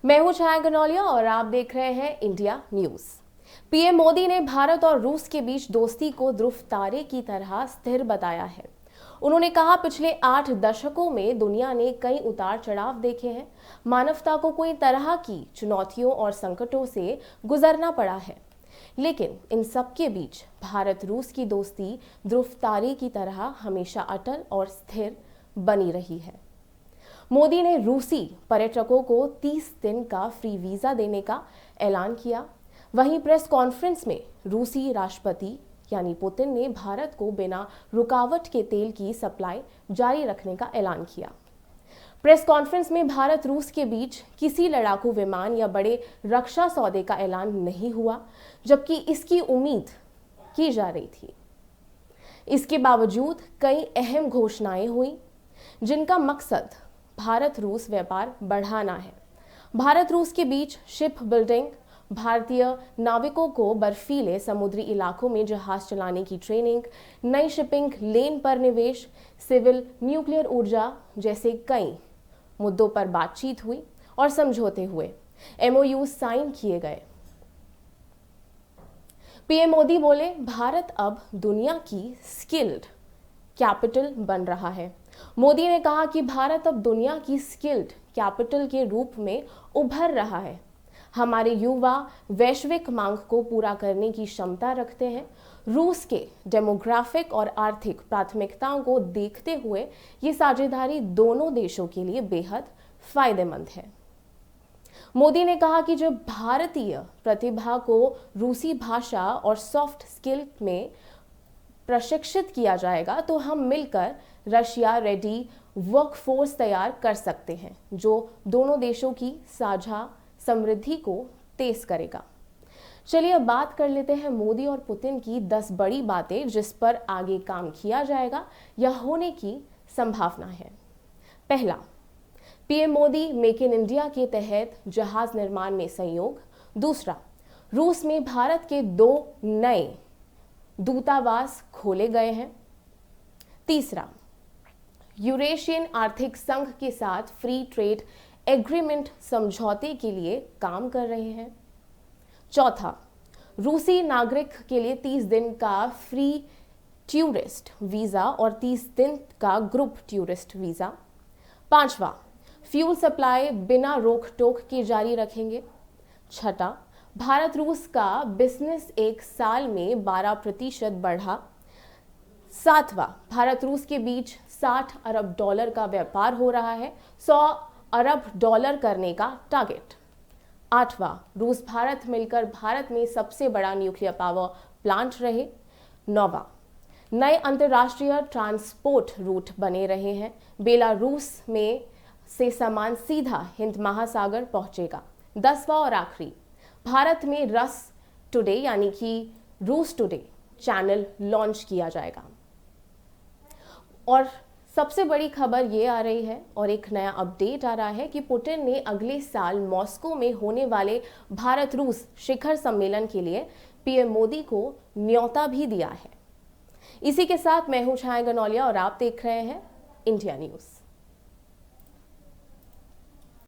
मैं हूं छाया गनौलिया और आप देख रहे हैं इंडिया न्यूज। पीएम मोदी ने भारत और रूस के बीच दोस्ती को ध्रुव तारे की तरह स्थिर बताया है। उन्होंने कहा, पिछले 8 दशकों में दुनिया ने कई उतार चढ़ाव देखे हैं। मानवता को कई तरह की चुनौतियों और संकटों से गुजरना पड़ा है, लेकिन इन सब के बीच भारत रूस की दोस्ती ध्रुव तारे की तरह हमेशा अटल और स्थिर बनी रही है। मोदी ने रूसी पर्यटकों को 30 दिन का फ्री वीजा देने का ऐलान किया। वहीं प्रेस कॉन्फ्रेंस में रूसी राष्ट्रपति यानी पुतिन ने भारत को बिना रुकावट के तेल की सप्लाई जारी रखने का ऐलान किया। प्रेस कॉन्फ्रेंस में भारत रूस के बीच किसी लड़ाकू विमान या बड़े रक्षा सौदे का ऐलान नहीं हुआ, जबकि इसकी उम्मीद की जा रही थी। इसके बावजूद कई अहम घोषणाएं हुई, जिनका मकसद भारत रूस व्यापार बढ़ाना है। भारत रूस के बीच शिप बिल्डिंग, भारतीय नाविकों को बर्फीले समुद्री इलाकों में जहाज चलाने की ट्रेनिंग, नई शिपिंग लेन पर निवेश, सिविल न्यूक्लियर ऊर्जा जैसे कई मुद्दों पर बातचीत हुई और समझौते हुए एमओयू साइन किए गए। पीएम मोदी बोले, भारत अब दुनिया की स्किल्ड कैपिटल बन रहा है। मोदी ने कहा कि भारत अब दुनिया की स्किल्ड कैपिटल के रूप में उभर रहा है। हमारे युवा वैश्विक मांग को पूरा करने की क्षमता रखते हैं। रूस के डेमोग्राफिक और आर्थिक प्राथमिकताओं को देखते हुए ये साझेदारी दोनों देशों के लिए बेहद फायदेमंद है। मोदी ने कहा कि जब भारतीय प्रतिभा को रूसी भाषा और सॉफ्ट स्किल में प्रशिक्षित किया जाएगा तो हम मिलकर रशिया रेडी वर्कफोर्स तैयार कर सकते हैं, जो दोनों देशों की साझा समृद्धि को तेज करेगा। चलिए अब बात कर लेते हैं मोदी और पुतिन की 10 बड़ी बातें जिस पर आगे काम किया जाएगा या होने की संभावना है। पहला, PM Modi make in India के तहत जहाज निर्माण में सहयोग। दूसरा, रूस में भारत के 2 नए दूतावास खोले गए हैं। तीसरा, यूरेशियन आर्थिक संघ के साथ फ्री ट्रेड एग्रीमेंट समझौते के लिए काम कर रहे हैं। चौथा, रूसी नागरिक के लिए 30 दिन का फ्री टूरिस्ट वीजा और 30 दिन का ग्रुप टूरिस्ट वीजा। पांचवा, फ्यूल सप्लाई बिना रोक टोक के जारी रखेंगे। छठा, भारत रूस का बिजनेस एक साल में 12% बढ़ा। सातवां, भारत रूस के बीच $60 अरब का व्यापार हो रहा है, $100 अरब करने का टारगेट। आठवां, रूस भारत मिलकर भारत में सबसे बड़ा न्यूक्लियर पावर प्लांट रहे। नौवां, नए अंतर्राष्ट्रीय ट्रांसपोर्ट रूट बने रहे हैं। बेलारूस में से सामान सीधा हिंद महासागर पहुंचेगा। 10वां और आखिरी, भारत में रस टुडे यानी कि रूस टुडे चैनल लॉन्च किया जाएगा। और सबसे बड़ी खबर ये आ रही है और एक नया अपडेट आ रहा है कि पुतिन ने अगले साल मॉस्को में होने वाले भारत रूस शिखर सम्मेलन के लिए पीएम मोदी को न्योता भी दिया है। इसी के साथ मैं हूं छाया गनौलिया और आप देख रहे हैं इंडिया न्यूज।